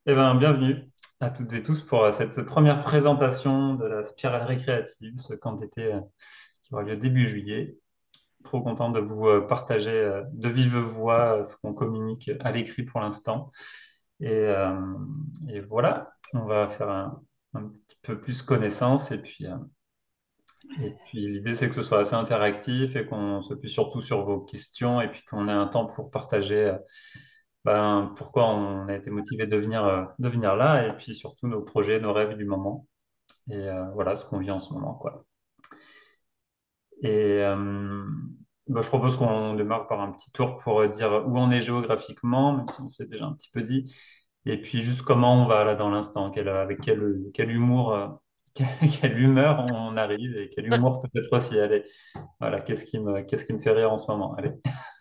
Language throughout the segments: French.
Eh bien, bienvenue à toutes et tous pour cette première présentation de la spirale récréative, ce camp d'été qui aura lieu début juillet. Trop content de vous partager de vive voix ce qu'on communique à l'écrit pour l'instant. Et, euh, et voilà, on va faire un petit peu plus connaissance. Et puis l'idée, c'est que ce soit assez interactif et qu'on s'appuie surtout sur vos questions et puis qu'on ait un temps pour partager pourquoi on a été motivé de venir là, et puis surtout nos projets, nos rêves du moment, voilà ce qu'on vit en ce moment, quoi. Et je propose qu'on démarre par un petit tour pour dire où on est géographiquement, même si on s'est déjà un petit peu dit, et puis juste comment on va là dans l'instant, avec quel humour, quelle humeur on arrive, et quel humour peut-être aussi. Allez, voilà, qu'est-ce qui me fait rire en ce moment? Allez,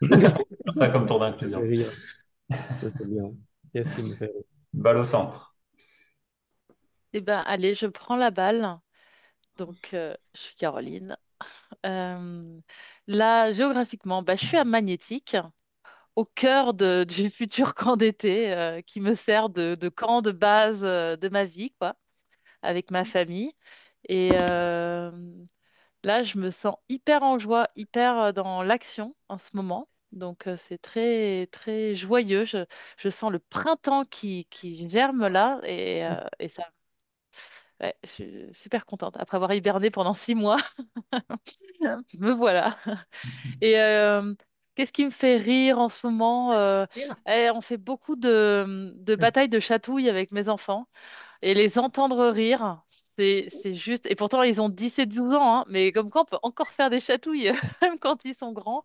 faire ça comme tour d'inclusion. Rire, ça c'est bien. Qu'est-ce qui me fait rire? Balle au centre. Eh ben, allez, je prends la balle. Je suis Caroline. Euh, Là, géographiquement, je suis à Magnétique, au cœur du futur camp d'été, qui me sert de camp de base, de ma vie, quoi, avec ma famille. Et là, je me sens hyper en joie, hyper dans l'action en ce moment. C'est très, très joyeux. Je sens le printemps qui germe là et ça. Ouais, je suis super contente. Après avoir hiberné pendant 6 mois, me voilà. Et qu'est-ce qui me fait rire en ce moment? Rire. On fait beaucoup de batailles de chatouilles avec mes enfants. Et les entendre rire, c'est juste. Et pourtant, ils ont 10 et 12 ans, hein, mais comme quoi, on peut encore faire des chatouilles, même quand ils sont grands.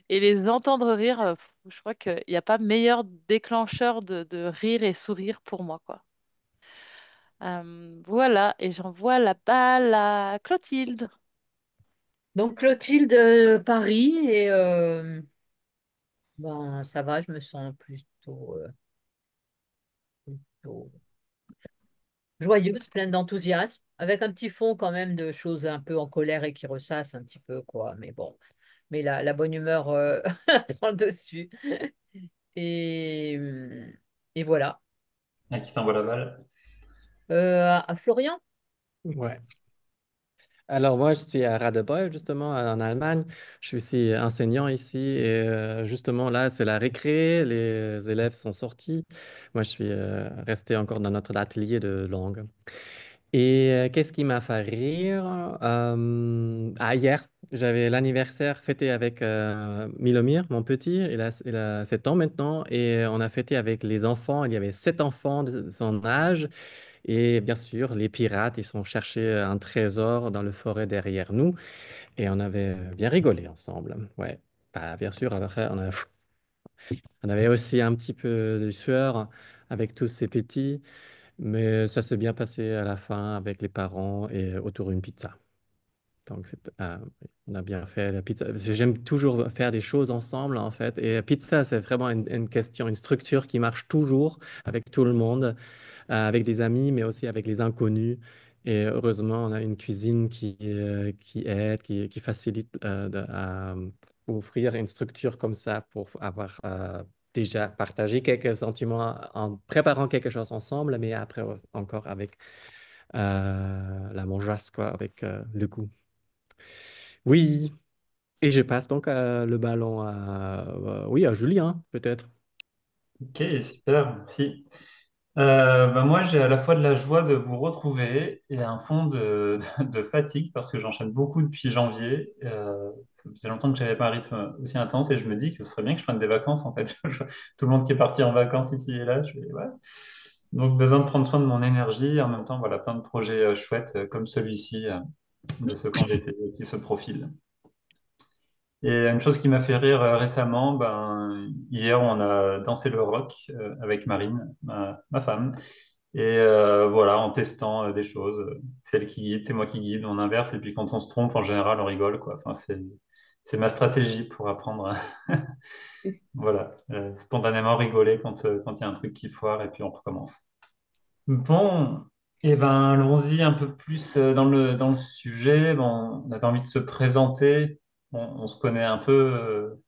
Et les entendre rire, je crois qu'il n'y a pas meilleur déclencheur de rire et sourire pour moi, quoi. Voilà, et j'envoie la balle à Clotilde. Donc Clotilde, Paris, et ben, ça va, je me sens plutôt joyeuse, pleine d'enthousiasme, avec un petit fond quand même de choses un peu en colère et qui ressassent un petit peu, quoi. Mais bon, mais la bonne humeur prend le dessus. Et, hum, et voilà. À qui t'envoie la balle? À Florian? Ouais. Alors moi, je suis à Radebeul, justement, en Allemagne. Je suis aussi enseignant ici et justement là, c'est la récré, les élèves sont sortis. Moi, je suis resté encore dans notre atelier de langue. Et qu'est-ce qui m'a fait rire? Hier, j'avais l'anniversaire fêté avec Milomir, mon petit. Il a 7 ans maintenant et on a fêté avec les enfants. Il y avait 7 enfants de son âge. Et bien sûr, les pirates, ils sont chercher un trésor dans le forêt derrière nous. Et on avait bien rigolé ensemble. Ouais. Bah, bien sûr, après, on avait aussi un petit peu de sueur avec tous ces petits. Mais ça s'est bien passé à la fin avec les parents et autour d'une pizza. Donc, on a bien fait la pizza. Parce que j'aime toujours faire des choses ensemble, en fait. Et la pizza, c'est vraiment une question, une structure qui marche toujours avec tout le monde, avec des amis, mais aussi avec les inconnus. Et heureusement, on a une cuisine qui aide, qui facilite à offrir une structure comme ça pour avoir déjà partagé quelques sentiments en préparant quelque chose ensemble, mais après encore avec la mangeasse, quoi, avec le goût. Oui, et je passe donc le ballon oui, à Julien, peut-être. Ok, super, merci. Moi, j'ai à la fois de la joie de vous retrouver et un fond de fatigue parce que j'enchaîne beaucoup depuis janvier. Ça faisait longtemps que j'avais pas un rythme aussi intense et je me dis que ce serait bien que je prenne des vacances en fait. Tout le monde qui est parti en vacances ici et là, ouais. Donc, besoin de prendre soin de mon énergie et en même temps, voilà, plein de projets chouettes comme celui-ci de ce camp d'été qui se profile. Et une chose qui m'a fait rire récemment, hier on a dansé le rock avec Marine, ma femme, et voilà, en testant des choses. C'est elle qui guide, c'est moi qui guide, on inverse, et puis quand on se trompe, en général, on rigole, quoi. Enfin, c'est ma stratégie pour apprendre, voilà, spontanément rigoler quand il y a un truc qui foire, et puis on recommence. Bon, allons-y un peu plus dans le sujet. Bon, on avait envie de se présenter. On se connaît un peu.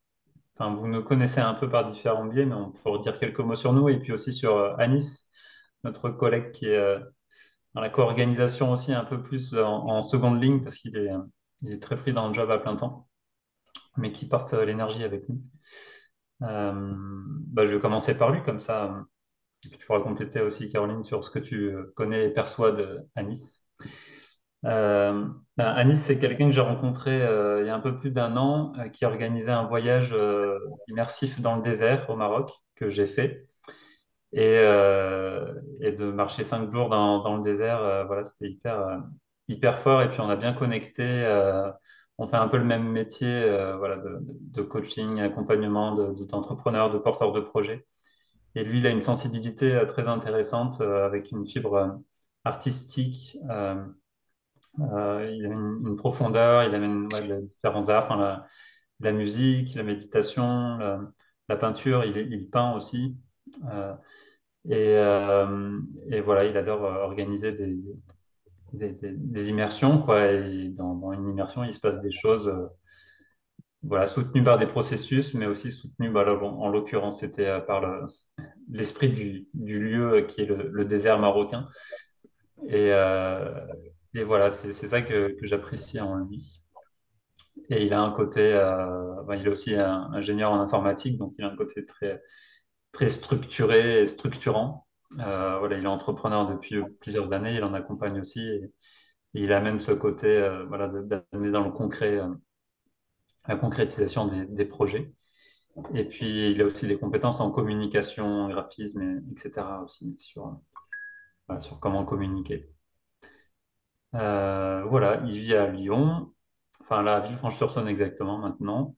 Enfin, vous nous connaissez un peu par différents biais, mais on peut redire quelques mots sur nous et puis aussi sur Anis. notre collègue qui est dans la co-organisation aussi un peu plus en seconde ligne parce il est très pris dans le job à plein temps, mais qui porte l'énergie avec nous. Je vais commencer par lui, comme ça, et puis tu pourras compléter aussi, Caroline, sur ce que tu connais et perçois de Anis. Anis, c'est quelqu'un que j'ai rencontré il y a un peu plus d'un an, qui organisait un voyage immersif dans le désert au Maroc, que j'ai fait. Et de marcher 5 jours dans le désert, voilà, c'était hyper fort. Et puis on a bien connecté. On fait un peu le même métier, voilà, de coaching, accompagnement d'entrepreneurs, de porteurs de projets. Et lui, il a une sensibilité très intéressante, avec une fibre artistique. Il a une profondeur, il amène ouais, de différents arts, enfin, la musique, la méditation, la peinture, il peint aussi. Euh, et voilà, il adore organiser des immersions, quoi. Et dans une immersion, il se passe des choses, voilà, soutenues par des processus, mais aussi soutenues, bah, là, bon, en l'occurrence, c'était par l'esprit du lieu, qui est le désert marocain. Et, euh, et voilà, c'est ça que j'apprécie en lui. Et il a un côté, il est aussi ingénieur en informatique, donc il a un côté très structuré et structurant. Voilà, il est entrepreneur depuis plusieurs années, il en accompagne aussi, et il amène ce côté, voilà, d'amener dans le concret, la concrétisation des projets. Et puis, il a aussi des compétences en communication, graphisme, etc. aussi, voilà, sur comment communiquer. Voilà, il vit à Lyon, enfin là, à Villefranche-sur-Saône exactement maintenant.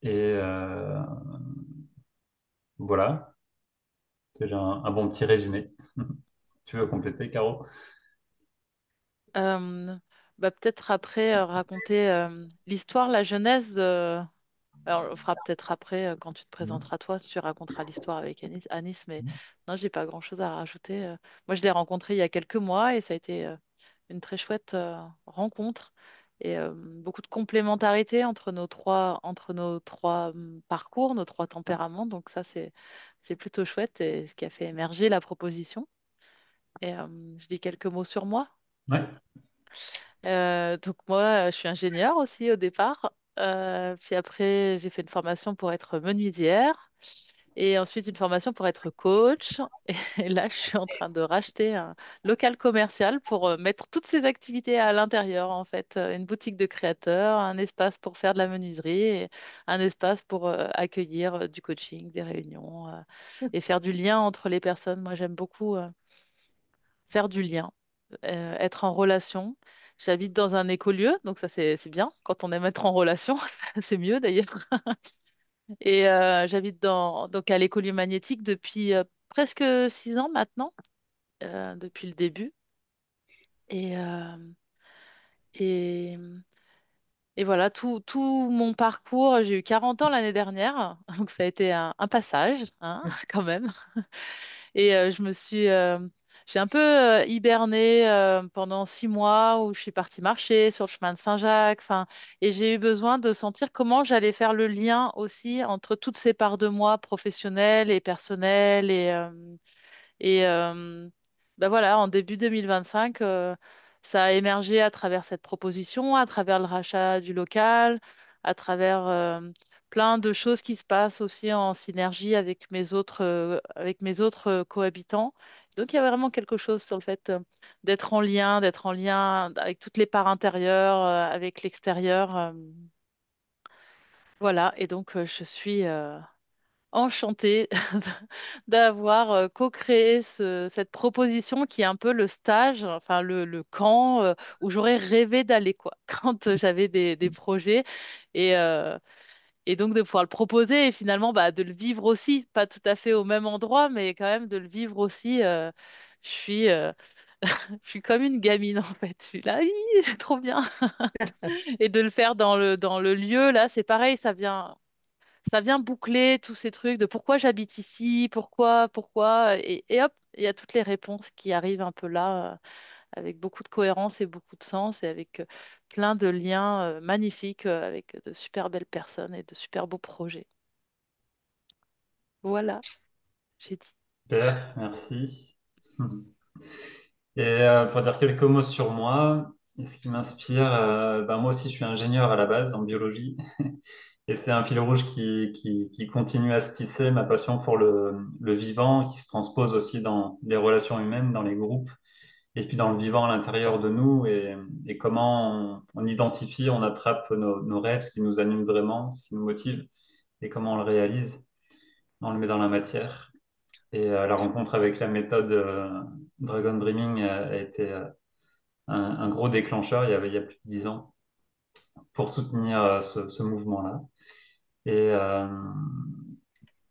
Et voilà, c'est déjà un bon petit résumé. Tu veux compléter, Caro? Euh, peut-être après raconter l'histoire, la genèse. Alors, on le fera peut-être après, quand tu te Mhm. présenteras toi, tu raconteras l'histoire avec Anis, mais non, j'ai pas grand-chose à rajouter. Moi, je l'ai rencontré il y a quelques mois et ça a été une très chouette rencontre et beaucoup de complémentarité entre nos trois parcours, nos trois tempéraments. Donc ça, c'est plutôt chouette et ce qui a fait émerger la proposition. Et je dis quelques mots sur moi. Ouais. Donc moi, je suis ingénieure aussi au départ. Puis après, j'ai fait une formation pour être menuisière et ensuite une formation pour être coach. Et là, je suis en train de racheter un local commercial pour mettre toutes ces activités à l'intérieur, en fait. Une boutique de créateurs, un espace pour faire de la menuiserie et un espace pour accueillir du coaching, des réunions et faire du lien entre les personnes. Moi, j'aime beaucoup faire du lien, être en relation. J'habite dans un écolieu, donc ça c'est bien. Quand on aime être en relation, c'est mieux d'ailleurs. Et j'habite donc à l'écolieu magnétique depuis presque 6 ans maintenant, depuis le début. Et, et, et voilà, tout mon parcours, j'ai eu 40 ans l'année dernière, donc ça a été un passage, hein, quand même. Et j'ai un peu hiberné pendant 6 mois où je suis partie marcher sur le chemin de Saint-Jacques. Enfin, et j'ai eu besoin de sentir comment j'allais faire le lien aussi entre toutes ces parts de moi professionnelles et personnelles. Et voilà, en début 2025, ça a émergé à travers cette proposition, à travers le rachat du local, à travers plein de choses qui se passent aussi en synergie avec mes autres cohabitants. Donc il y a vraiment quelque chose sur le fait d'être en lien avec toutes les parts intérieures, avec l'extérieur. Voilà, et donc je suis enchantée d'avoir co-créé cette proposition qui est un peu le stage, enfin le camp où j'aurais rêvé d'aller quoi, quand j'avais des projets et, euh, et donc de pouvoir le proposer et finalement bah, de le vivre aussi, pas tout à fait au même endroit, mais quand même de le vivre aussi. Je suis, euh, je suis comme une gamine en fait, je suis là, hi, c'est trop bien. Et de le faire dans le lieu, là, c'est pareil, ça vient boucler tous ces trucs de pourquoi j'habite ici, pourquoi, et hop, il y a toutes les réponses qui arrivent un peu là, avec beaucoup de cohérence et beaucoup de sens, et avec plein de liens magnifiques, avec de super belles personnes et de super beaux projets. Voilà, j'ai dit. Super, merci. Et pour dire quelques mots sur moi, et ce qui m'inspire, ben moi aussi je suis ingénieur à la base en biologie. Et c'est un fil rouge qui continue à se tisser, ma passion pour le vivant, qui se transpose aussi dans les relations humaines, dans les groupes, et puis dans le vivant à l'intérieur de nous, et comment on identifie, on attrape nos rêves, ce qui nous anime vraiment, ce qui nous motive, et comment on le réalise, on le met dans la matière. Et la rencontre avec la méthode Dragon Dreaming a été un gros déclencheur il y a plus de 10 ans pour soutenir ce mouvement-là. Et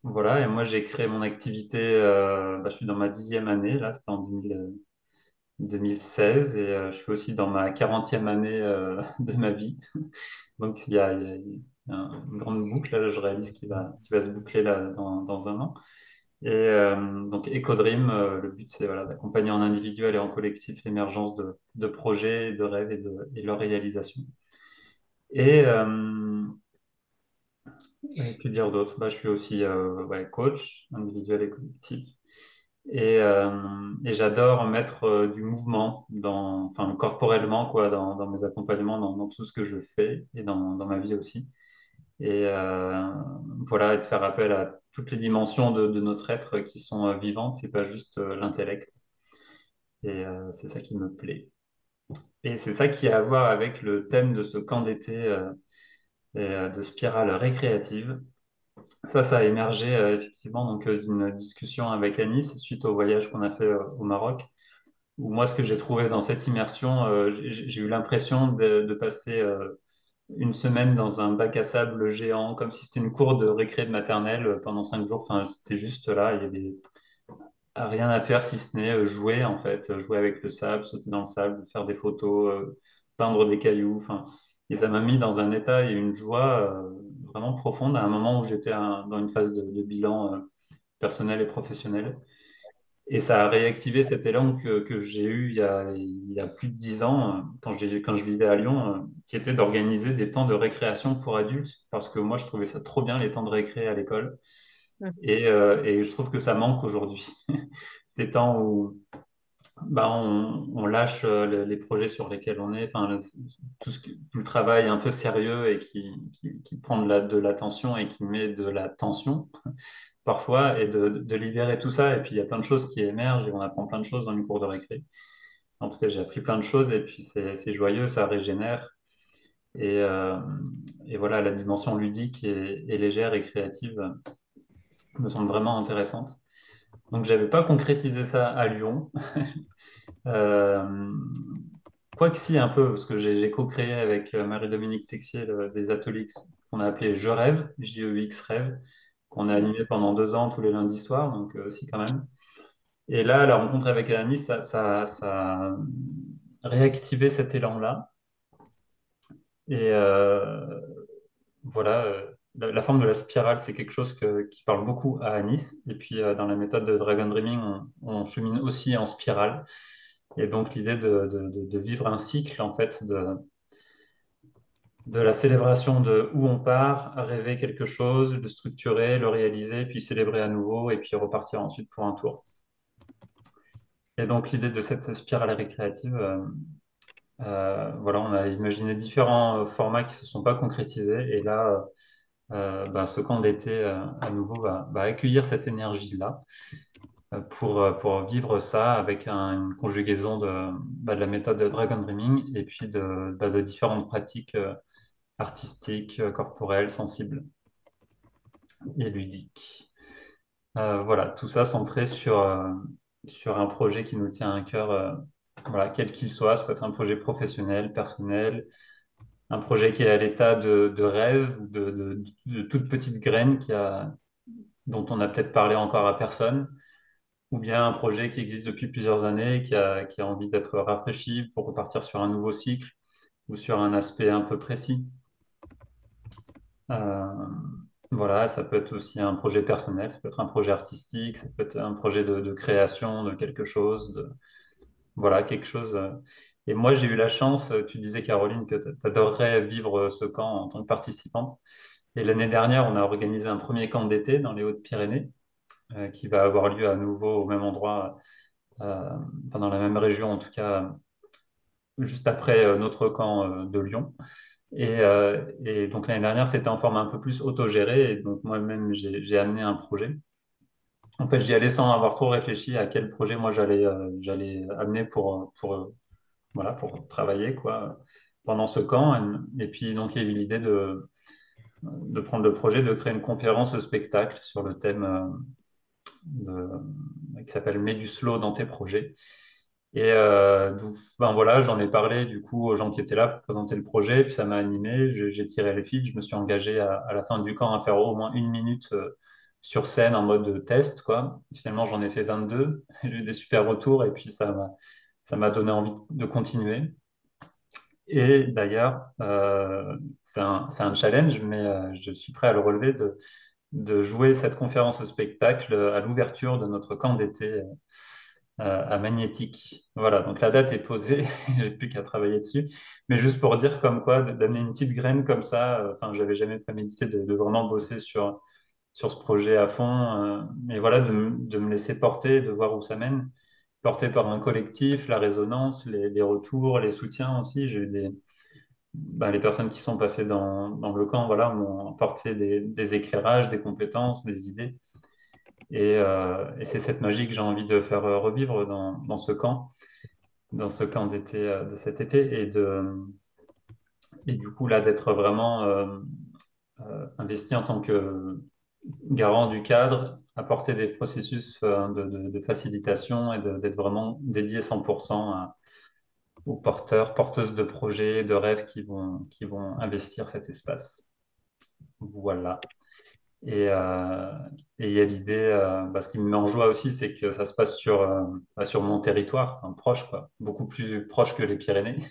voilà, et moi j'ai créé mon activité, je suis dans ma 10e année, là, c'était en 2016, et je suis aussi dans ma 40e année de ma vie. Donc il y a une grande boucle, là, je réalise qui va se boucler là, dans un an. Et donc EcoDream, le but c'est voilà, d'accompagner en individuel et en collectif l'émergence de projets, de rêves et leur réalisation. Et que dire d'autre? Je suis aussi ouais, coach individuel et collectif. Et j'adore mettre du mouvement enfin, corporellement quoi, dans mes accompagnements, dans tout ce que je fais et dans ma vie aussi. Et voilà, et de faire appel à toutes les dimensions de notre être qui sont vivantes, c'est pas juste l'intellect. Et c'est ça qui me plaît. Et c'est ça qui a à voir avec le thème de ce camp d'été de spirale récréative. Ça a émergé effectivement donc d'une discussion avec Anis suite au voyage qu'on a fait au Maroc. Où moi, ce que j'ai trouvé dans cette immersion, j'ai eu l'impression de passer une semaine dans un bac à sable géant, comme si c'était une cour de récré de maternelle pendant 5 jours. Enfin, c'était juste là, il y avait rien à faire si ce n'est jouer en fait, jouer avec le sable, sauter dans le sable, faire des photos, peindre des cailloux. Enfin, et ça m'a mis dans un état et une joie vraiment profonde à un moment où j'étais dans une phase de bilan personnel et professionnel. Et ça a réactivé cet élan que j'ai eu il y a plus de 10 ans, quand je vivais à Lyon, qui était d'organiser des temps de récréation pour adultes, parce que moi, je trouvais ça trop bien, les temps de récré à l'école. Et je trouve que ça manque aujourd'hui. Ces temps où on lâche les projets sur lesquels on est, enfin, tout le travail un peu sérieux et qui prend de l'attention et qui met de la tension parfois, et de libérer tout ça. Et puis, il y a plein de choses qui émergent et on apprend plein de choses dans une cour de récré. En tout cas, j'ai appris plein de choses et puis c'est joyeux, ça régénère. Et, euh, et voilà, la dimension ludique et légère et créative me semble vraiment intéressante. Donc, j'avais pas concrétisé ça à Lyon. Euh, Quoique si, un peu, parce que j'ai co-créé avec Marie-Dominique Texier des ateliers qu'on a appelés Je rêve, J-E-X rêve, qu'on a animé pendant 2 ans tous les lundis soirs, donc si quand même. Et là, la rencontre avec Alanis, ça a réactivé cet élan-là. Et voilà, la forme de la spirale, c'est quelque chose qui parle beaucoup à Anis. Et puis, dans la méthode de Dragon Dreaming, on chemine aussi en spirale. Et donc, l'idée de vivre un cycle, en fait, de la célébration de où on part, rêver quelque chose, le structurer, le réaliser, puis célébrer à nouveau, et puis repartir ensuite pour un tour. Et donc, l'idée de cette spirale récréative, voilà, on a imaginé différents formats qui ne se sont pas concrétisés. Et là, ce camp d'été, à nouveau, va accueillir cette énergie-là pour vivre ça avec une conjugaison de la méthode de Dragon Dreaming et puis de différentes pratiques artistiques, corporelles, sensibles et ludiques. Voilà, tout ça centré sur un projet qui nous tient à cœur, voilà, quel qu'il soit. Ça peut être un projet professionnel, personnel, un projet qui est à l'état de rêve ou de toute petite graine dont on n'a peut-être parlé encore à personne, ou bien un projet qui existe depuis plusieurs années, qui a envie d'être rafraîchi pour repartir sur un nouveau cycle ou sur un aspect un peu précis. Euh, voilà, ça peut être aussi un projet personnel, ça peut être un projet artistique, ça peut être un projet de création de quelque chose, voilà, quelque chose. Et moi, j'ai eu la chance, tu disais, Caroline, que tu adorerais vivre ce camp en tant que participante. Et l'année dernière, on a organisé un premier camp d'été dans les Hautes-Pyrénées, qui va avoir lieu à nouveau au même endroit enfin dans la même région en tout cas, juste après notre camp de Lyon. Et donc l'année dernière, c'était en forme un peu plus autogéré. Et donc moi-même, j'ai amené un projet. En fait, j'y allais sans avoir trop réfléchi à quel projet moi j'allais amener voilà, pour travailler quoi, pendant ce camp. Et puis donc il y a eu l'idée de prendre le projet de créer une conférence spectacle sur le thème qui s'appelle Mets du slow dans tes projets. Et ben voilà, j'en ai parlé du coup aux gens qui étaient là pour présenter le projet, puis ça m'a animé, j'ai tiré les fils, je me suis engagé à la fin du camp à faire au moins 1 minute sur scène en mode test, quoi. Finalement, j'en ai fait 22, j'ai eu des super retours et puis ça m'a donné envie de continuer. Et d'ailleurs, c'est un challenge, mais je suis prêt à le relever de jouer cette conférence au spectacle à l'ouverture de notre camp d'été à Magnétique. Voilà, donc la date est posée, j'ai plus qu'à travailler dessus. Mais juste pour dire comme quoi, d'amener une petite graine comme ça, enfin, j'avais jamais prémédité de vraiment bosser sur ce projet à fond. Mais voilà, de me laisser porter, de voir où ça mène. Porté par un collectif, la résonance, les retours, les soutiens aussi. J'ai eu les personnes qui sont passées dans le camp, voilà, m'ont apporté des éclairages, des compétences, des idées. Et c'est cette magie que j'ai envie de faire revivre dans ce camp d'été de cet été, et du coup là d'être vraiment investi en tant que garant du cadre, apporter des processus de facilitation et d'être vraiment dédié 100% aux porteurs, porteuses de projets, de rêves qui vont investir cet espace. Voilà. Et et il y a l'idée, ce qui me met en joie aussi, c'est que ça se passe sur mon territoire, enfin, proche, quoi, beaucoup plus proche que les Pyrénées.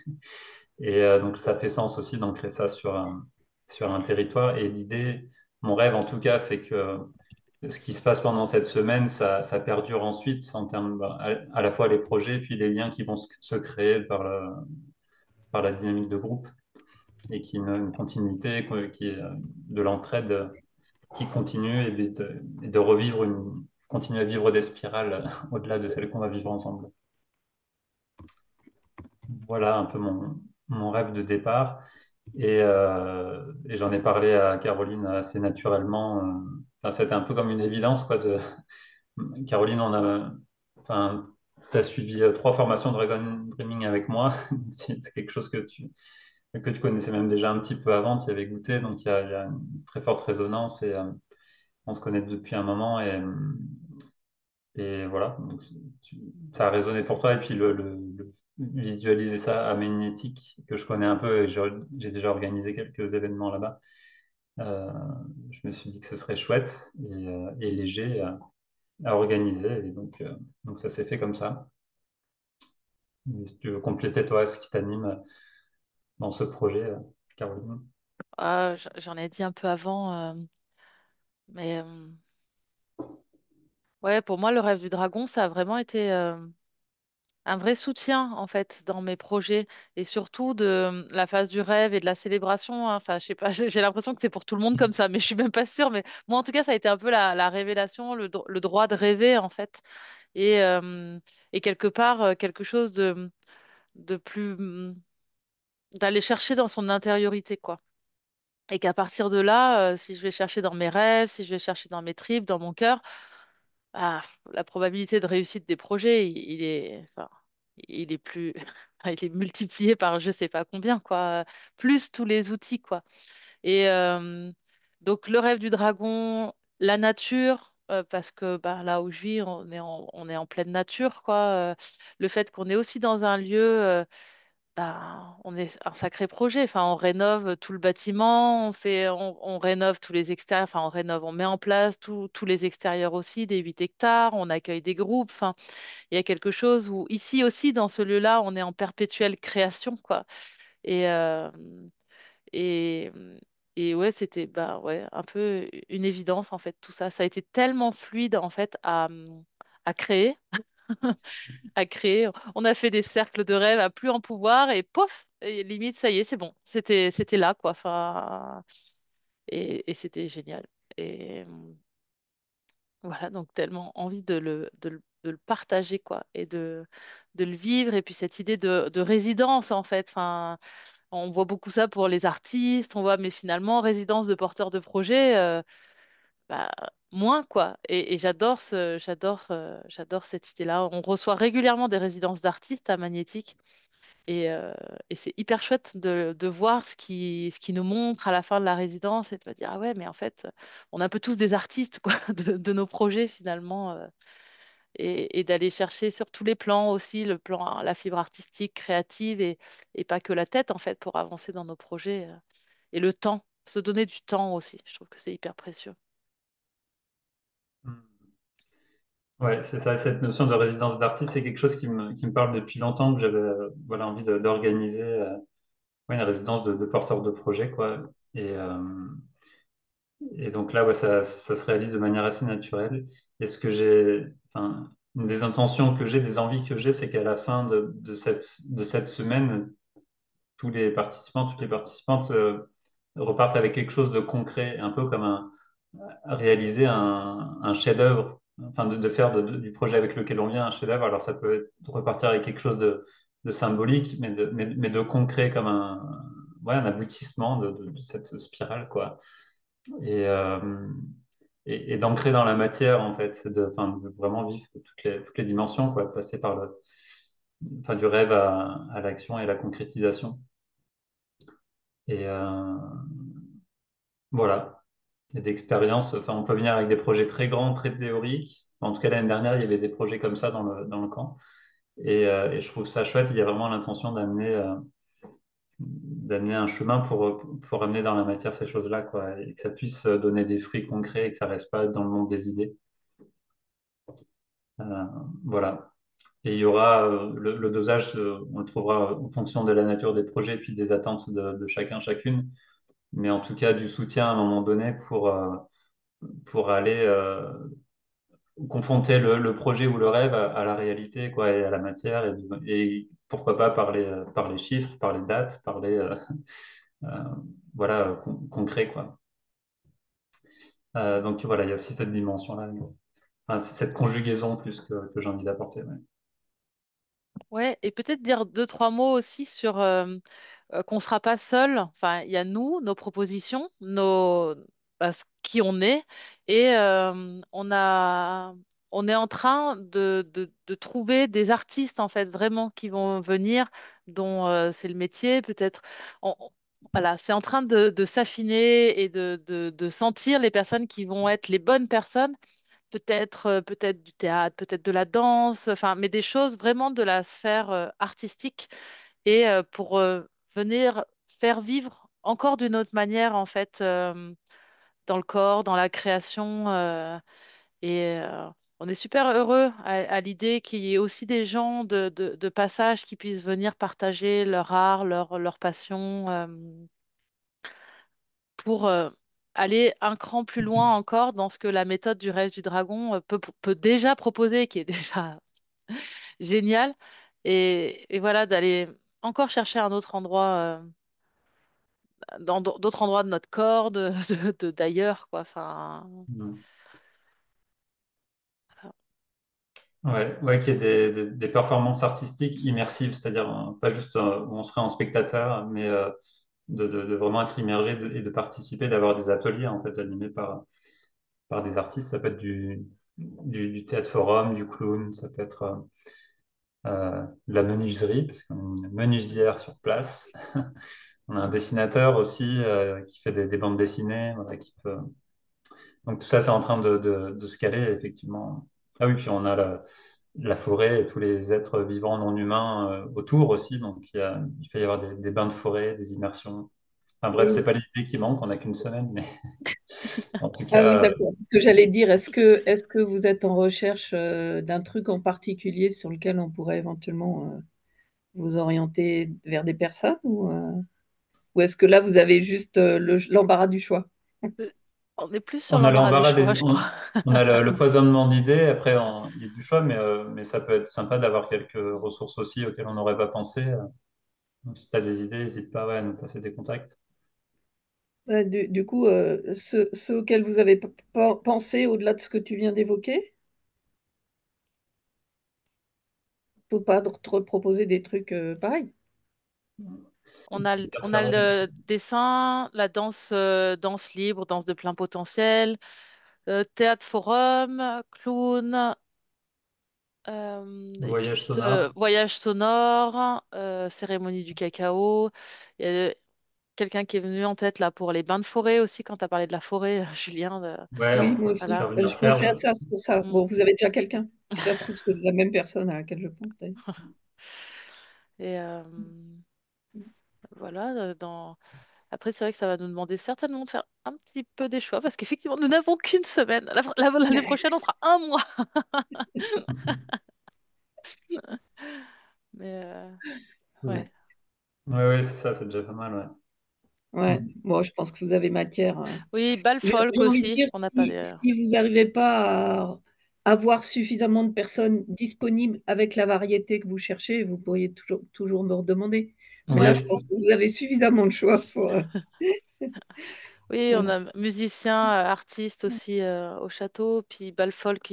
Et donc, ça fait sens aussi d'ancrer ça sur un territoire. Et l'idée, mon rêve en tout cas, c'est que ce qui se passe pendant cette semaine, ça perdure ensuite en termes, à la fois les projets, puis les liens qui vont se créer par la dynamique de groupe et une continuité qui est de l'entraide qui continue et de revivre continuer à vivre des spirales au-delà de celles qu'on va vivre ensemble. Voilà un peu mon rêve de départ. Et j'en ai parlé à Caroline assez naturellement. Enfin, c'était un peu comme une évidence, quoi. Caroline, enfin, tu as suivi 3 formations de Dragon Dreaming avec moi. C'est quelque chose que tu connaissais même déjà un petit peu avant, tu y avais goûté. Donc il y a une très forte résonance et on se connaît depuis un moment. Et voilà, donc, ça a résonné pour toi. Et puis visualiser ça à Magnétique, que je connais un peu et j'ai déjà organisé quelques événements là-bas. Euh, je me suis dit que ce serait chouette et léger à organiser. Et donc ça s'est fait comme ça. Et si tu veux compléter, toi, ce qui t'anime dans ce projet, Caroline. J'en ai dit un peu avant, mais ouais, pour moi, le rêve du dragon, ça a vraiment été un vrai soutien en fait dans mes projets et surtout de la phase du rêve et de la célébration, hein. Enfin, je sais pas, j'ai l'impression que c'est pour tout le monde comme ça, mais je suis même pas sûre. Mais moi, en tout cas, ça a été un peu la révélation, le droit de rêver en fait, et, euh, et quelque part quelque chose de plus d'aller chercher dans son intériorité quoi. Et qu'à partir de là, si je vais chercher dans mes rêves, si je vais chercher dans mes tripes, dans mon cœur, ah, la probabilité de réussite des projets, enfin, il est plus, il est multiplié par je sais pas combien, quoi, plus tous les outils, quoi. Et donc, le rêve du dragon, la nature, parce que bah, là où je vis, on est en pleine nature, quoi. Le fait qu'on est aussi dans un lieu, bah, on est un sacré projet. Enfin, on rénove tout le bâtiment, on rénove tous les extérieurs, enfin, on rénove, on met en place tous les extérieurs aussi, des 8 hectares, on accueille des groupes. Enfin, il y a quelque chose où, ici aussi, dans ce lieu-là, on est en perpétuelle création, quoi. Et, et, et ouais, c'était bah, ouais, un peu une évidence, en fait, tout ça. Ça a été tellement fluide, en fait, à créer. À créer. On a fait des cercles de rêve à plus en pouvoir et pof, et limite, ça y est, c'est bon. C'était là, quoi. Enfin, et c'était génial. Et voilà, donc tellement envie de de le partager, quoi, et de le vivre. Et puis cette idée de résidence, en fait. Enfin, on voit beaucoup ça pour les artistes, on voit, mais finalement, résidence de porteurs de projets, bah, moins, quoi. Et j'adore cette idée-là. On reçoit régulièrement des résidences d'artistes à Magnétique. Et c'est hyper chouette de voir ce qui nous montre à la fin de la résidence et de me dire, ah ouais, mais en fait, on est un peu tous des artistes, quoi, de nos projets finalement. Et d'aller chercher sur tous les plans aussi, le plan, la fibre artistique, créative et pas que la tête, en fait, pour avancer dans nos projets. Et le temps, se donner du temps aussi. Je trouve que c'est hyper précieux. Ouais, c'est ça, cette notion de résidence d'artiste, c'est quelque chose qui me parle depuis longtemps, que j'avais voilà, envie d'organiser ouais, une résidence de porteur de projet, quoi. Et, euh, et donc là, ouais, ça se réalise de manière assez naturelle. Et enfin, une des intentions que j'ai, des envies que j'ai, c'est qu'à la fin de cette semaine, tous les participants, toutes les participantes repartent avec quelque chose de concret, un peu comme réaliser un chef-d'œuvre, enfin de faire du projet avec lequel on vient un chef-d'œuvre. Alors ça peut être repartir avec quelque chose de symbolique, mais de concret, comme ouais, un aboutissement de cette spirale, quoi. Et, euh, et d'ancrer dans la matière, en fait, enfin, de vraiment vivre toutes les dimensions, quoi, de passer par enfin, du rêve à l'action et la concrétisation. Et voilà. Et d'expériences. Enfin, on peut venir avec des projets très grands, très théoriques. En tout cas, l'année dernière, il y avait des projets comme ça dans le camp. Et je trouve ça chouette. Il y a vraiment l'intention d'amener un chemin pour amener dans la matière ces choses-là, quoi. Et que ça puisse donner des fruits concrets et que ça reste pas dans le monde des idées. Euh, voilà. Et il y aura le dosage, on le trouvera en fonction de la nature des projets et puis des attentes de chacun, chacune. Mais en tout cas, du soutien à un moment donné pour aller confronter le projet ou le rêve à la réalité, quoi, et à la matière, et pourquoi pas par les chiffres, par les dates, par les euh, voilà, concret, quoi. Donc voilà, il y a aussi cette dimension-là, enfin, c'est cette conjugaison plus que j'ai envie d'apporter. Ouais. Ouais, et peut-être dire deux, trois mots aussi sur qu'on ne sera pas seul. Enfin, il y a nous, nos propositions, qui on est, et on est en train de trouver des artistes, en fait, vraiment, qui vont venir, dont c'est le métier, peut-être. Voilà, c'est en train de s'affiner et de sentir les personnes qui vont être les bonnes personnes peut-être du théâtre, peut-être de la danse, enfin, mais des choses vraiment de la sphère artistique et pour venir faire vivre encore d'une autre manière, en fait, dans le corps, dans la création. Et on est super heureux à l'idée qu'il y ait aussi des gens de passage qui puissent venir partager leur art, leur passion. Pour aller un cran plus loin encore dans ce que la méthode du rêve du dragon peut déjà proposer, qui est déjà génial. Et voilà, d'aller encore chercher un autre endroit, dans d'autres endroits de notre corps, d'ailleurs, quoi. Enfin, Mm. voilà. Ouais, ouais, qu'il y ait des performances artistiques immersives, c'est-à-dire pas juste où on serait en spectateur, mais de vraiment être immergé et de participer, d'avoir des ateliers en fait animés par des artistes. Ça peut être du théâtre forum, du clown, ça peut être de la menuiserie, parce qu'on a une menuisière sur place. On a un dessinateur aussi qui fait des bandes dessinées. Voilà, donc tout ça, c'est en train de se caler, effectivement. Ah oui, puis on a la forêt et tous les êtres vivants non humains autour aussi. Donc il peut y avoir des bains de forêt, des immersions. Enfin bref, c'est Et- pas les idées qui manquent, on n'a qu'une semaine, mais en tout ah oui, cas, d'accord. Ce que j'allais dire, est-ce que vous êtes en recherche d'un truc en particulier sur lequel on pourrait éventuellement vous orienter vers des personnes ou est-ce que là, vous avez juste l'embarras du choix? Euh, On est plus sur on a l'embarras du l'embarras choix, je crois. on a le foisonnement d'idées. Après, il y a du choix, mais ça peut être sympa d'avoir quelques ressources aussi auxquelles on n'aurait pas pensé. Donc, si tu as des idées, n'hésite pas ouais, à nous passer des contacts. Du coup, ceux auxquels vous avez pensé au-delà de ce que tu viens d'évoquer? peut pas te proposer des trucs pareils. On a le dessin, la danse, danse libre, danse de plein potentiel, théâtre forum, clown, des Voyage pistes, sonore. voyage sonore, cérémonie du cacao. Il y a quelqu'un qui est venu en tête là pour les bains de forêt aussi, quand tu as parlé de la forêt, Julien. Ouais, Oui, on moi pourrait aussi. faire Voilà. venir Je pensais à Serge. ça, c'est pour ça. Mm. Bon, vous avez déjà quelqu'un. Si ça se trouve, c'est la même personne à laquelle je pense d'ailleurs. Et voilà, après, c'est vrai que ça va nous demander certainement de faire un petit peu des choix parce qu'effectivement, nous n'avons qu'une semaine. L'année prochaine, on fera un mois. Mais Ouais. ouais. Ouais, ouais, c'est ça, c'est déjà pas mal, ouais. Ouais, Mm. bon, je pense que vous avez matière. Oui, bal folk J'ai envie de aussi. dire, On n'a pas si, les. si vous n'arrivez pas à avoir suffisamment de personnes disponibles avec la variété que vous cherchez, vous pourriez toujours me redemander. Mais là, Ouais, je pense que vous avez suffisamment de choix pour. Oui, on Voilà. a musiciens, artistes aussi au château. Puis bal folk,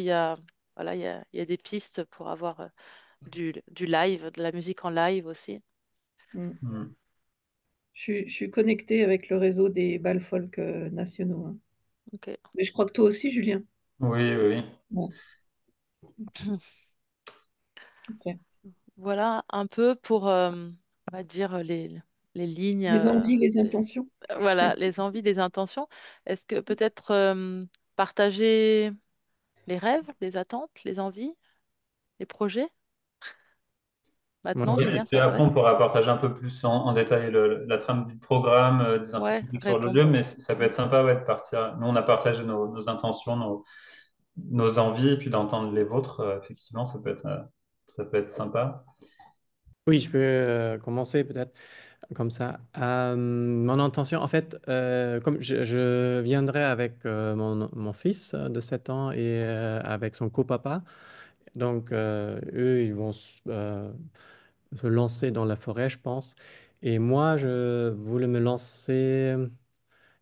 voilà, il y a des pistes pour avoir du live, de la musique en live aussi. Mm. mm. Je suis connectée avec le réseau des bals folk nationaux, hein. Ok. Mais je crois que toi aussi, Julien. Oui, oui, oui. Ouais, ok. Voilà un peu pour, on va dire, les lignes, Les envies, les intentions. voilà, les envies, les intentions. Est-ce que peut-être partager les rêves, les attentes, les envies, les projets? Ouais, Maintenant, Oui, et Julien, puis ça, après, ouais. on pourra partager un peu plus en détail la trame du programme, des infos Ouais, pratiques sur le lieu, répondre. mais ça peut être sympa ouais, de partir. Nous, on a partagé nos intentions, nos envies, et puis d'entendre les vôtres. Effectivement, ça peut être sympa. Oui, je peux commencer peut-être comme ça. Mon intention, en fait, comme je viendrai avec mon fils de 7 ans et avec son copapa, donc eux, ils vont se lancer dans la forêt, je pense. Et moi, je voulais me lancer.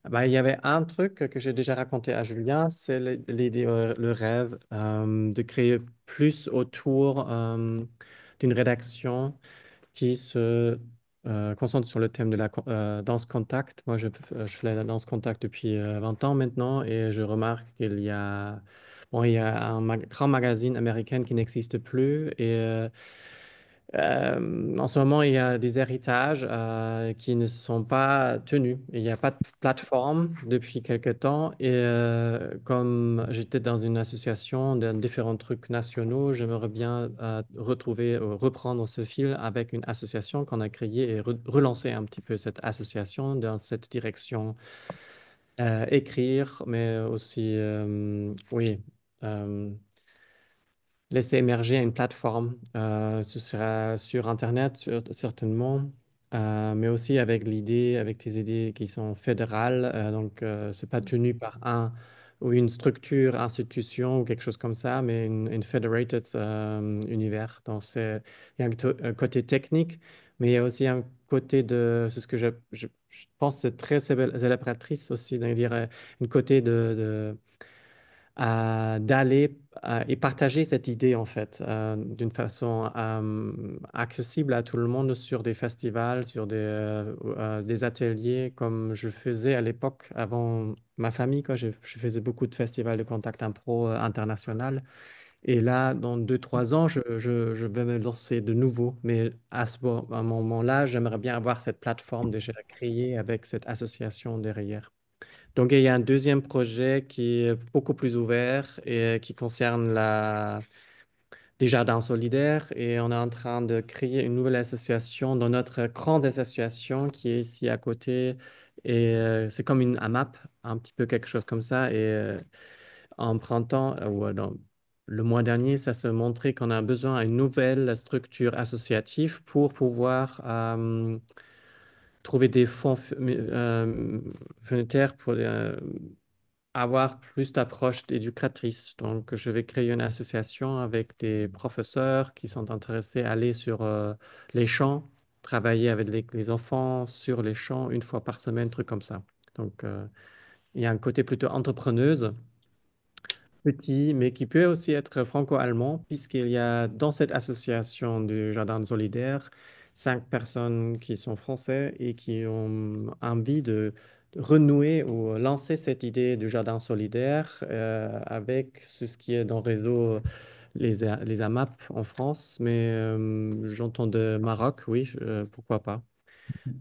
Bah, il y avait un truc que j'ai déjà raconté à Julien, c'est le rêve de créer plus autour d'une rédaction qui se concentre sur le thème de la danse contact. Moi, je fais la danse contact depuis 20 ans maintenant et je remarque qu'il y a, bon, il y a un grand magazine américain qui n'existe plus et en ce moment, il y a des héritages qui ne sont pas tenus. Il n'y a pas de plateforme depuis quelque temps. Et comme j'étais dans une association de différents trucs nationaux, j'aimerais bien retrouver, reprendre ce fil avec une association qu'on a créée et relancer un petit peu cette association dans cette direction. Écrire, mais aussi, oui. euh, laisser émerger une plateforme. Ce sera sur Internet, certainement, mais aussi avec l'idée, avec tes idées qui sont fédérales. Donc, c'est pas tenu par un ou une structure, institution ou quelque chose comme ça, mais une federated univers. Donc, il y a un côté technique, mais il y a aussi un côté de, c'est ce que je pense, c'est très célébratrice aussi, c'est-à-dire une côté d'aller et partager cette idée en fait d'une façon accessible à tout le monde sur des festivals, sur des ateliers comme je faisais à l'époque avant ma famille, quoi. Je faisais beaucoup de festivals de contact impro international. Et là, dans 2, 3 ans, je vais me lancer de nouveau. Mais à un moment-là, j'aimerais bien avoir cette plateforme déjà créée avec cette association derrière. Donc, il y a un deuxième projet qui est beaucoup plus ouvert et qui concerne les jardins solidaires. Et on est en train de créer une nouvelle association dans notre grande association qui est ici à côté. Et c'est comme une AMAP, un petit peu quelque chose comme ça. Et en printemps, ou dans le mois dernier, ça se montrait qu'on a besoin d'une nouvelle structure associative pour pouvoir trouver des fonds monétaires pour avoir plus d'approche éducatrice. Donc, je vais créer une association avec des professeurs qui sont intéressés à aller sur les champs, travailler avec les enfants sur les champs 1 fois par semaine, truc comme ça. Donc, il y a un côté plutôt entrepreneuse petit, mais qui peut aussi être franco-allemand, puisqu'il y a dans cette association du Jardin solidaire 5 personnes qui sont français et qui ont envie de renouer ou lancer cette idée du Jardin solidaire avec ce qui est dans le réseau les AMAP en France, mais j'entends de Maroc, oui, pourquoi pas,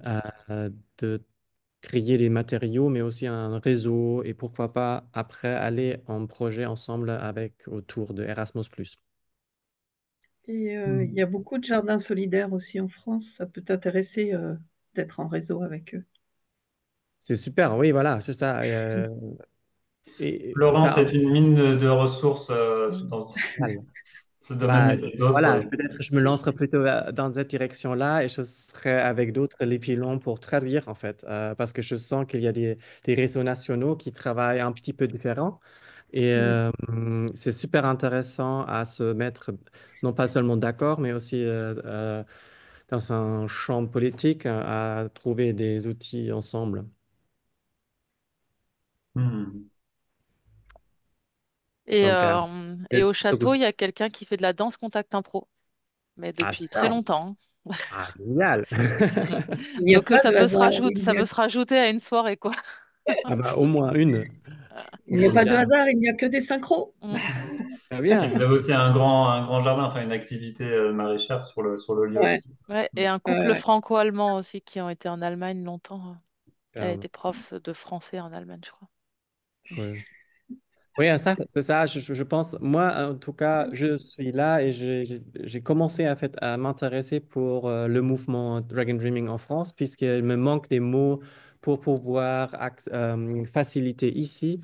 euh, de créer des matériaux, mais aussi un réseau et pourquoi pas après aller en projet ensemble avec autour de Erasmus+. Et il y Hmm. a beaucoup de jardins solidaires aussi en France. Ça peut t'intéresser d'être en réseau avec eux. C'est super, oui, voilà, c'est ça. Florence Bah, est une mine de ressources dans voilà. ce domaine Bah, et d'autres. voilà, peut-être je me lancerai plutôt dans cette direction-là et je serai avec d'autres les pilons pour traduire en fait, parce que je sens qu'il y a des réseaux nationaux qui travaillent un petit peu différents et Mm. c'est super intéressant à se mettre non pas seulement d'accord, mais aussi dans un champ politique à trouver des outils ensemble. Hmm. Et, Donc, et au so château, good. il y a quelqu'un qui fait de la danse contact impro, mais Ah, depuis très super. longtemps. Ah, génial. Mm. Il n'y a Donc pas ça de peut se hasard. rajouter, ça peut se rajouter à une soirée, quoi. Ah bah, au moins une. Il n'y a pas de Génial. hasard, il n'y a que des synchros. Mm. Très Et vous bien. avez aussi un grand jardin, enfin une activité maraîchère sur le lieu Ouais, aussi. Ouais, et un couple ouais. franco-allemand aussi qui ont été en Allemagne longtemps. Elle Superbe. était prof de français en Allemagne, je crois. Mm. Ouais. Oui, ça, c'est ça. Je pense, moi, en tout cas, je suis là et j'ai commencé fait, à m'intéresser pour le mouvement Dragon Dreaming en France, puisqu'il me manque des mots pour pouvoir faciliter ici.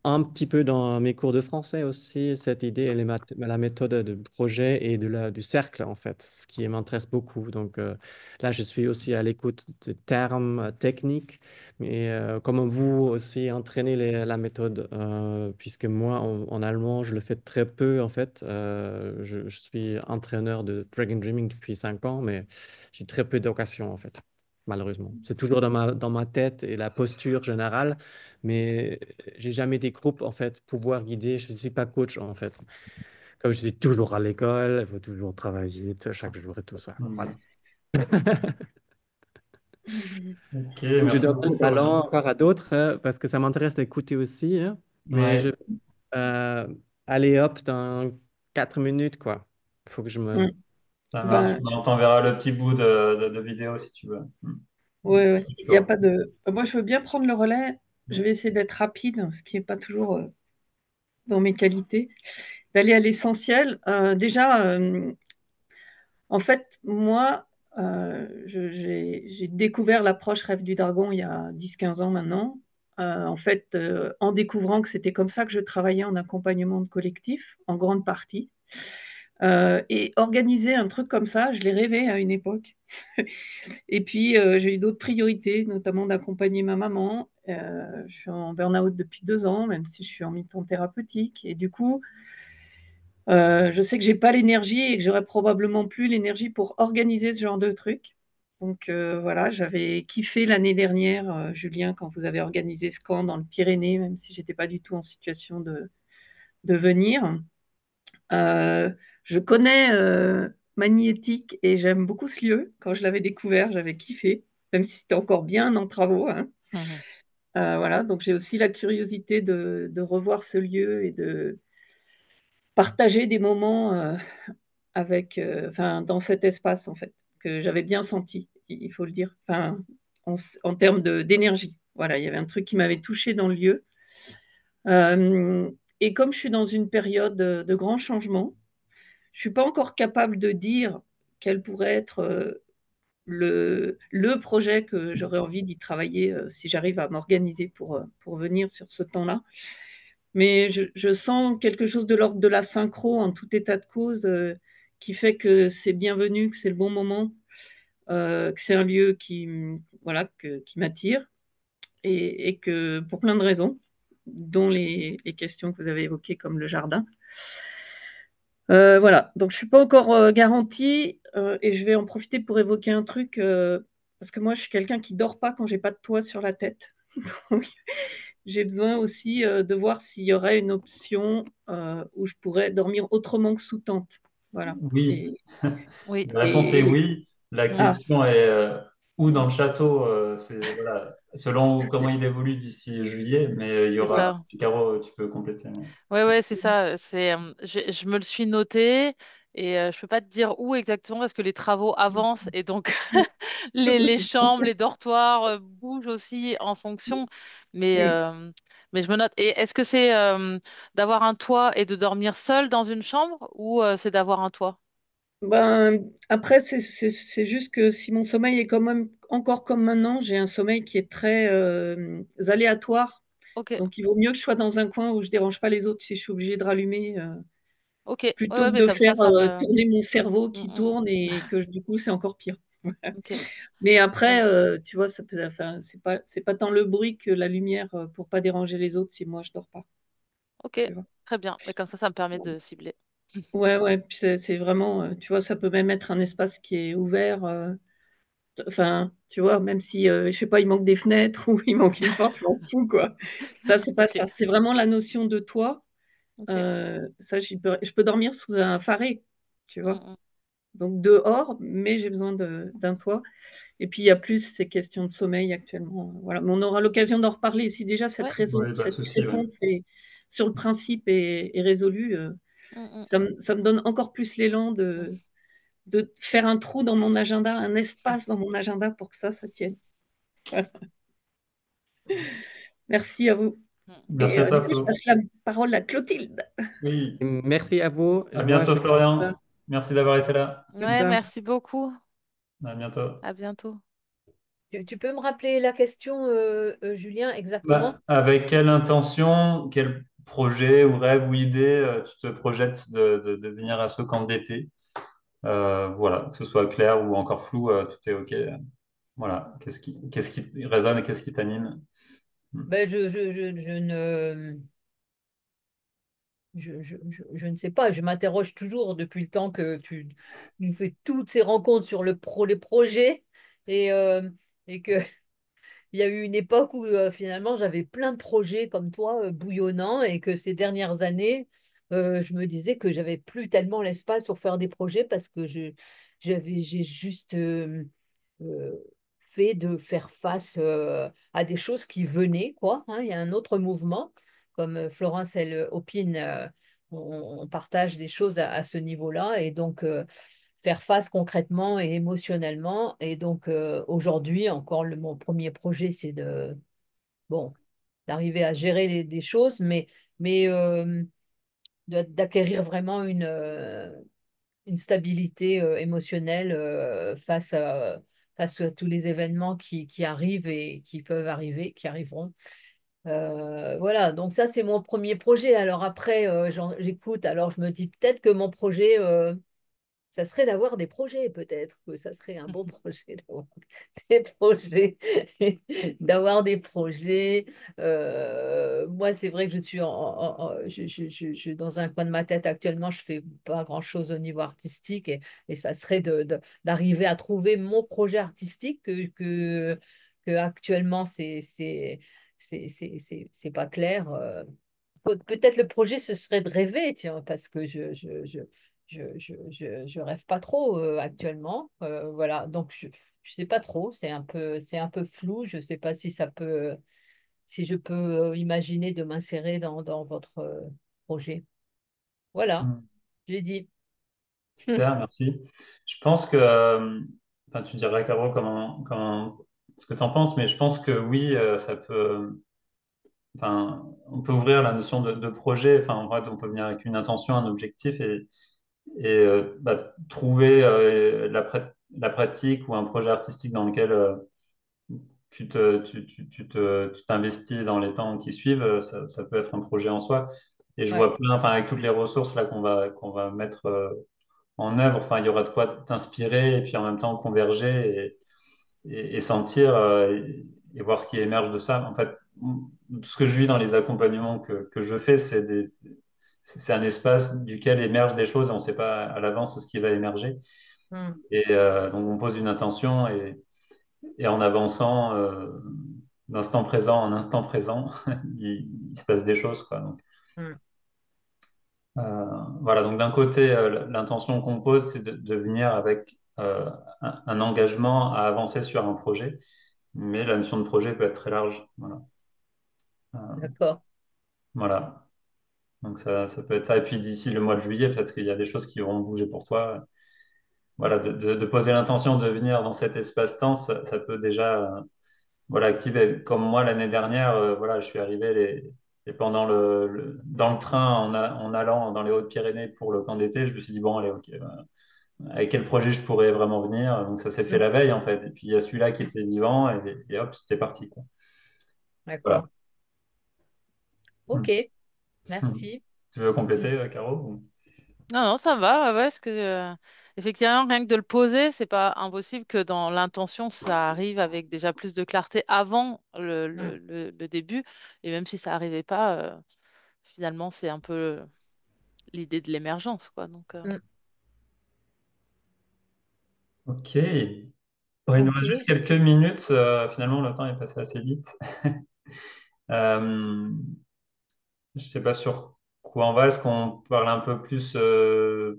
Un petit peu dans mes cours de français aussi, cette idée et la méthode de projet et du cercle, en fait, ce qui m'intéresse beaucoup. Donc là, je suis aussi à l'écoute de termes techniques, mais comment vous aussi entraînez la méthode, puisque moi, en allemand, je le fais très peu, en fait. Je suis entraîneur de Dragon Dreaming depuis 5 ans, mais j'ai très peu d'occasion, en fait. Malheureusement. C'est toujours dans ma tête et la posture générale, mais j'ai jamais des groupes en fait pouvoir guider. Je ne suis pas coach en fait. Comme je suis toujours à l'école, il faut toujours travailler chaque jour et tout ça. Hmm. Voilà. Ok, Donc je merci donne beaucoup, le talent Florian. encore à d'autres parce que ça m'intéresse d'écouter aussi, hein. Mais je Ouais. euh, allez hop dans 4 minutes quoi. Il faut que je me. Mm. Ça marche. Ben, On t'enverra le petit bout de vidéo si tu veux. ouais, ouais. Il y a Florent. pas de. Moi, je veux bien prendre le relais. Je Hmm. vais essayer d'être rapide, ce qui n'est pas toujours dans mes qualités. D'aller à l'essentiel. Déjà, en fait, moi, j'ai découvert l'approche Rêve du Dragon il y a 10-15 ans maintenant. En fait, en découvrant que c'était comme ça que je travaillais en accompagnement de collectif, en grande partie. Et organiser un truc comme ça, je l'ai rêvé à une époque. Et puis, j'ai eu d'autres priorités, notamment d'accompagner ma maman. Je suis en burn-out depuis 2 ans, même si je suis en mi-temps thérapeutique. Et du coup, je sais que j'ai pas l'énergie et que j'aurais probablement plus l'énergie pour organiser ce genre de truc. Donc voilà, j'avais kiffé l'année dernière, Julien, quand vous avez organisé ce camp dans le Pyrénées, même si j'étais pas du tout en situation de venir. Euh, je connais Magnétique et j'aime beaucoup ce lieu. Quand je l'avais découvert, j'avais kiffé, même si c'était encore bien en travaux, hein. Mhm. Voilà, donc j'ai aussi la curiosité de revoir ce lieu et de partager des moments avec, enfin, dans cet espace, en fait, que j'avais bien senti, il faut le dire, enfin, en termes d'énergie. Voilà, il y avait un truc qui m'avait touché dans le lieu. Euh, et comme je suis dans une période de grands changements, je ne suis pas encore capable de dire quel pourrait être le projet que j'aurais envie d'y travailler si j'arrive à m'organiser pour venir sur ce temps-là. Mais je sens quelque chose de l'ordre de la synchro en tout état de cause qui fait que c'est bienvenu, que c'est le bon moment, que c'est un lieu voilà, qui m'attire et que pour plein de raisons, dont les questions que vous avez évoquées comme le jardin. Voilà, donc je ne suis pas encore garantie et je vais en profiter pour évoquer un truc parce que moi je suis quelqu'un qui ne dort pas quand j'ai pas de toit sur la tête. Donc, j'ai besoin aussi de voir s'il y aurait une option où je pourrais dormir autrement que sous tente. Voilà. Oui, Et, Oui. la réponse est et, oui. La ah, question est où dans le château, c'est voilà, selon comment il évolue d'ici juillet, mais il y C'est aura. ça. Caro, tu peux compléter. Ouais, ouais, c'est ça. Je me le suis noté et je peux pas te dire où exactement parce que les travaux avancent et donc les chambres, les dortoirs bougent aussi en fonction. Mais, oui. euh, mais je me note. Et est-ce que c'est d'avoir un toit et de dormir seul dans une chambre ou c'est d'avoir un toit? Ben, après, c'est juste que si mon sommeil est quand même encore comme maintenant, j'ai un sommeil qui est très aléatoire. Ok, Donc, il vaut mieux que je sois dans un coin où je dérange pas les autres si je suis obligée de rallumer, ok. Ouais, plutôt ouais, que mais de comme faire ça me. tourner mon cerveau Mm, qui mm. tourne et que du coup, c'est encore pire. Ok, Mais très après, bien. tu vois, enfin, c'est pas tant le bruit que la lumière pour pas déranger les autres si moi je dors pas. Ok, Tu vois. très bien. Mais comme ça me permet de cibler. Ouais, ouais, puis c'est vraiment, tu vois, ça peut même être un espace qui est ouvert. Enfin, tu vois, même si, je sais pas, il manque des fenêtres ou il manque une porte, je m'en fous, quoi. Ça, c'est pas Ok, ça. C'est vraiment la notion de toit. ok. Ça, je peux dormir sous un faré, tu Mm, vois. mm. Donc dehors, mais j'ai besoin d'un toit. Et puis il y a plus ces questions de sommeil actuellement. Voilà. Mais on aura l'occasion d'en reparler. Si déjà Ouais. Oui, pas de cette souci. Ouais. réponse est, sur le principe est résolue, Mm, mm. ça me donne encore plus l'élan de faire un trou dans mon agenda, un espace dans mon agenda pour que ça tienne. Voilà. Merci à vous. Mm. Merci Et à toi, du coup, je Flo. passe la parole à Clotilde. Oui, Merci à vous. à Moi, bientôt, je crois que Florian. Merci d'avoir été là. c'est Ouais, ça. merci beaucoup. À bientôt. À bientôt. Tu peux me rappeler la question, Julien, exactement? Avec quelle intention, quel projet ou rêve ou idée tu te projettes de venir à ce camp d'été? Voilà, que ce soit clair ou encore flou, tout est OK. Voilà, qu'est-ce qui résonne et qu'est-ce qui t'anime? Ben, je ne, je ne sais pas, je m'interroge toujours depuis le temps que tu nous fais toutes ces rencontres sur les projets et, et que il y a eu une époque où finalement j'avais plein de projets comme toi bouillonnants et que ces dernières années, je me disais que j'avais plus tellement l'espace pour faire des projets parce que j'ai juste euh, fait de faire face à des choses qui venaient, quoi, hein. Il y a un autre mouvement, comme Florence, elle opine, on partage des choses à ce niveau-là et donc faire face concrètement et émotionnellement. Et donc aujourd'hui, encore mon premier projet, c'est bon, d'arriver à gérer des choses, mais d'acquérir vraiment une stabilité émotionnelle face à tous les événements qui arrivent et qui peuvent arriver, qui arriveront. Voilà, donc ça c'est mon premier projet. Alors après, j'écoute, alors je me dis peut-être que mon projet, ça serait d'avoir des projets, peut-être que ça serait un bon projet d'avoir des projets, d'avoir des projets. Moi, c'est vrai que je suis je suis dans un coin de ma tête actuellement. Je fais pas grand-chose au niveau artistique et ça serait d'arriver à trouver mon projet artistique que actuellement c'est pas clair. Peut-être le projet, ce serait de rêver, tiens, parce que je rêve pas trop actuellement. Voilà, donc je sais pas trop, c'est un peu flou. Je sais pas si ça peut, si je peux imaginer de m'insérer dans votre projet. Voilà, Hmm. je l'ai dit. Super, merci. Je pense que, enfin, tu dirais, Caro, ce que tu en penses, mais je pense que oui, ça peut, enfin, on peut ouvrir la notion de projet. Enfin, en vrai, on peut venir avec une intention, un objectif et trouver la pratique ou un projet artistique dans lequel tu t'investis dans les temps qui suivent, ça peut être un projet en soi. Et je Ouais, vois plein, enfin, avec toutes les ressources là qu'on va mettre en œuvre, enfin, il y aura de quoi t'inspirer et puis en même temps converger et sentir et voir ce qui émerge de ça. En fait, ce que je vis dans les accompagnements que je fais, c'est un espace duquel émergent des choses et on ne sait pas à l'avance ce qui va émerger. hmm, Et donc, on pose une intention et en avançant, d'instant présent en instant présent, il se passe des choses, quoi. Donc, Mm. voilà, donc d'un côté, l'intention qu'on pose, c'est de venir avec un engagement à avancer sur un projet, mais la notion de projet peut être très large. Voilà. Euh, D'accord. voilà. Donc ça peut être ça. Et puis d'ici le mois de juillet, peut-être qu'il y a des choses qui vont bouger pour toi. Voilà, de poser l'intention de venir dans cet espace-temps, ça peut déjà voilà, activer. Comme moi l'année dernière, voilà, je suis arrivé et pendant dans le train en allant dans les Hautes-Pyrénées pour le camp d'été, je me suis dit, bon, allez, ok, avec quel projet je pourrais vraiment venir? Donc ça s'est fait Mm. la veille en fait. Et puis il y a celui-là qui était vivant et hop, c'était parti, quoi. Voilà. D'accord. Hmm. Ok, merci. Tu veux Mm. compléter, Caro? Non, non, ça va, ouais, ouais, parce que effectivement, rien que de le poser, c'est pas impossible que dans l'intention, ça arrive avec déjà plus de clarté avant Mm. le début. Et même si ça arrivait pas, finalement, c'est un peu l'idée de l'émergence, quoi. Donc, Mm. Ok. Bon, il nous Ok. reste juste quelques minutes. Finalement, le temps est passé assez vite. Euh, je ne sais pas sur quoi on va. Est-ce qu'on parle un peu plus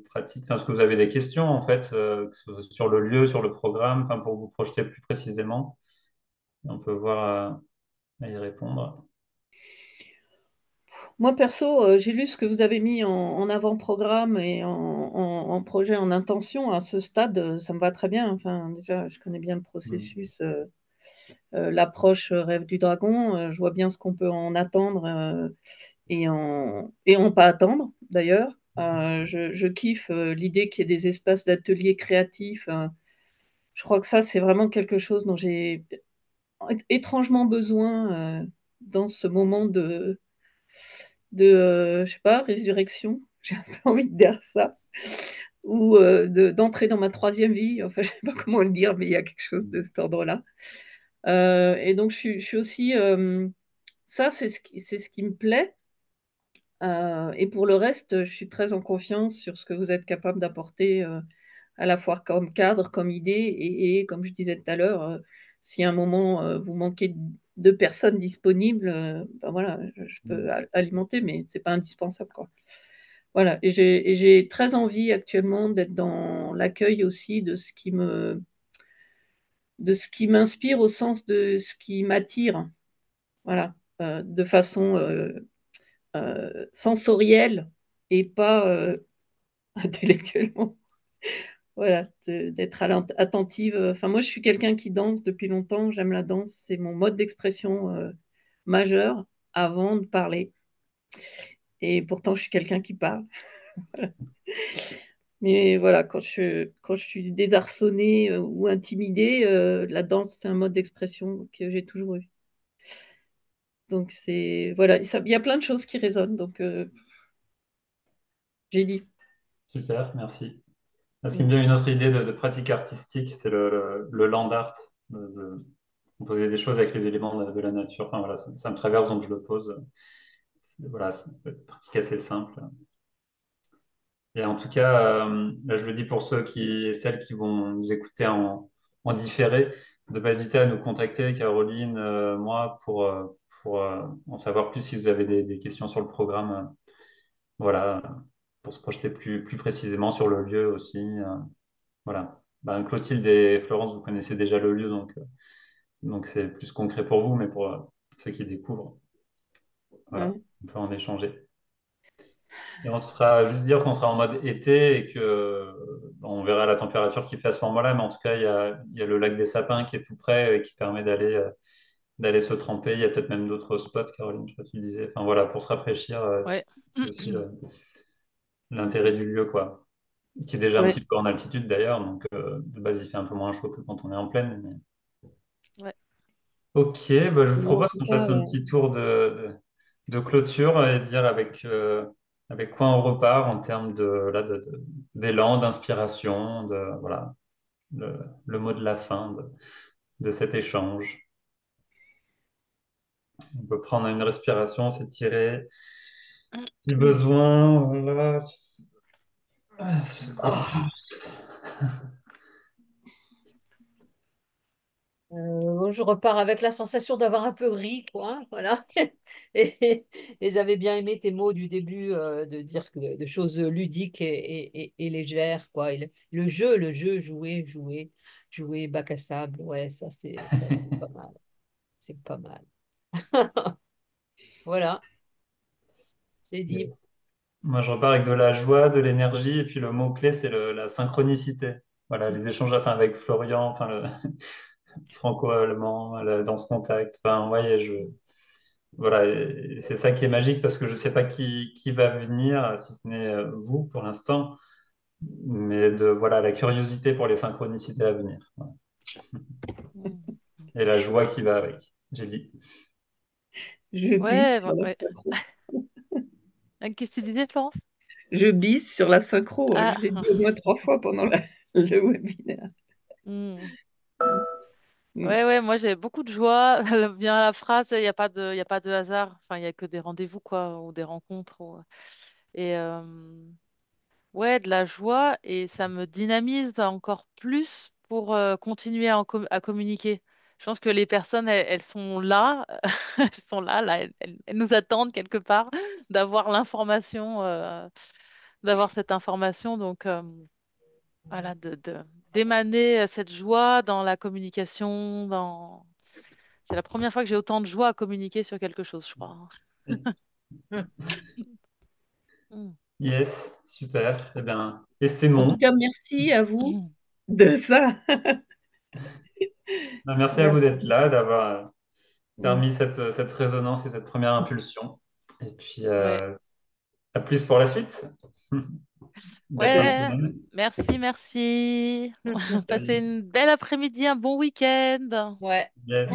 pratique? Enfin, est-ce que vous avez des questions, en fait, que ce soit sur le lieu, sur le programme, enfin, pour vous projeter plus précisément? On peut voir à y répondre. Moi, perso, j'ai lu ce que vous avez mis en avant-programme et en projet, en intention. À ce stade, ça me va très bien. Enfin, déjà, je connais bien le Hmm. processus, l'approche Rêve du Dragon. Je vois bien ce qu'on peut en attendre et en pas attendre, d'ailleurs. Je kiffe l'idée qu'il y ait des espaces d'ateliers créatifs. Je crois que ça, c'est vraiment quelque chose dont j'ai étrangement besoin dans ce moment de je sais pas, résurrection, j'ai un peu envie de dire ça, ou d'entrer dans ma troisième vie, enfin, je sais pas comment le dire, mais il y a quelque chose de cet ordre-là. Et donc je suis aussi, ça, c'est ce qui me plaît. Et pour le reste, je suis très en confiance sur ce que vous êtes capable d'apporter, à la fois comme cadre, comme idée et comme je disais tout à l'heure, si à un moment, vous manquez de personnes disponibles, ben voilà, je peux alimenter, mais c'est pas indispensable, quoi. Voilà, et j'ai très envie actuellement d'être dans l'accueil aussi de ce qui m'inspire au sens de ce qui m'attire, voilà, de façon sensorielle et pas intellectuellement. Voilà, d'être attentive. Enfin, moi, je suis quelqu'un qui danse depuis longtemps. J'aime la danse. C'est mon mode d'expression majeur avant de parler. Et pourtant, je suis quelqu'un qui parle. Voilà. Mais voilà, quand je suis désarçonnée ou intimidée, la danse, c'est un mode d'expression que j'ai toujours eu. Donc, c'est. Voilà, il y a plein de choses qui résonnent. Donc, j'ai dit. Super, merci. Ce qui Mm. me vient une autre idée de pratique artistique, c'est le land art, de composer des choses avec les éléments de la nature. Enfin, voilà, ça me traverse, donc je le pose. Voilà, c'est une pratique assez simple. Et en tout cas, là, je le dis pour ceux et celles qui vont nous écouter en différé, de ne pas hésiter à nous contacter, Caroline, moi, pour en savoir plus si vous avez des questions sur le programme. Voilà, pour se projeter plus précisément sur le lieu aussi. Voilà. Ben, Clotilde et Florence, vous connaissez déjà le lieu, donc c'est plus concret pour vous, mais pour ceux qui découvrent, voilà, Ouais. on peut en échanger. Et on sera juste dire qu'on sera en mode été et que on verra la température qu'il fait à ce moment-là, mais en tout cas, il y a le lac des Sapins qui est tout près et qui permet d'aller se tremper. Il y a peut-être même d'autres spots, Caroline, je sais pas si tu disais. Enfin voilà, pour se rafraîchir, ouais. c'est aussi l'intérêt du lieu, quoi. Qui est déjà un Ouais. petit peu en altitude d'ailleurs, donc de base il fait un peu moins chaud que quand on est en plaine. Ouais. Ok, bah, je vous En propose tout qu'on cas, fasse un petit tour de clôture et dire avec quoi on repart en termes d'élan, d'inspiration, voilà, le mot de la fin de cet échange. On peut prendre une respiration, s'étirer si besoin. Voilà. Ah, ça fait quoi? Bonjour. je repars avec la sensation d'avoir un peu ri, quoi, hein, voilà. Et j'avais bien aimé tes mots du début, de dire que de choses ludiques et légères, quoi. Et le jeu, jouer, bac à sable, ouais, ça, c'est pas mal. C'est pas mal. Voilà, j'ai dit. Yes. Moi, je repars avec de la joie, de l'énergie, et puis le mot-clé, c'est la synchronicité. Voilà, les échanges enfin, avec Florian, enfin, le franco-allemand, la danse contact. Enfin, ouais, voilà, et c'est ça qui est magique parce que je ne sais pas qui va venir, si ce n'est vous pour l'instant, mais voilà, la curiosité pour les synchronicités à venir. Voilà. Mm. Et la joie qui va avec, j'ai dit. Je Ouais, bise sur la ouais. synchro. Qu'est-ce que tu disais, Florence? Je bise sur la synchro. Je Ah, l'ai dit au moins 3 fois pendant le webinaire. mm. Mm. Ouais, ouais, moi j'ai beaucoup de joie. Bien la phrase, il y a pas de hasard. Enfin, il y a que des rendez-vous, quoi, ou des rencontres. Et ouais, de la joie et ça me dynamise encore plus pour continuer à communiquer. Je pense que les personnes, elles sont là, elles sont là, elles nous attendent quelque part d'avoir l'information, d'avoir cette information. Donc, voilà, d'émaner cette joie dans la communication, C'est la première fois que j'ai autant de joie à communiquer sur quelque chose, je crois. Mm. Yes, super. Eh bien, et c'est En tout bon. cas, merci à vous de ça. Ben, merci à vous d'être Merci. là, d'avoir Mm. permis cette résonance et cette première impulsion. Et puis, Ouais, à plus pour la suite. Belle fin de ouais, semaine. merci, merci. Passez Salut. une belle après-midi, un bon week-end. Ouais. Yes.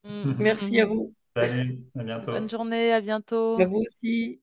Mm. Merci à vous. Salut, à Bonne bientôt. journée, à À bientôt. vous aussi.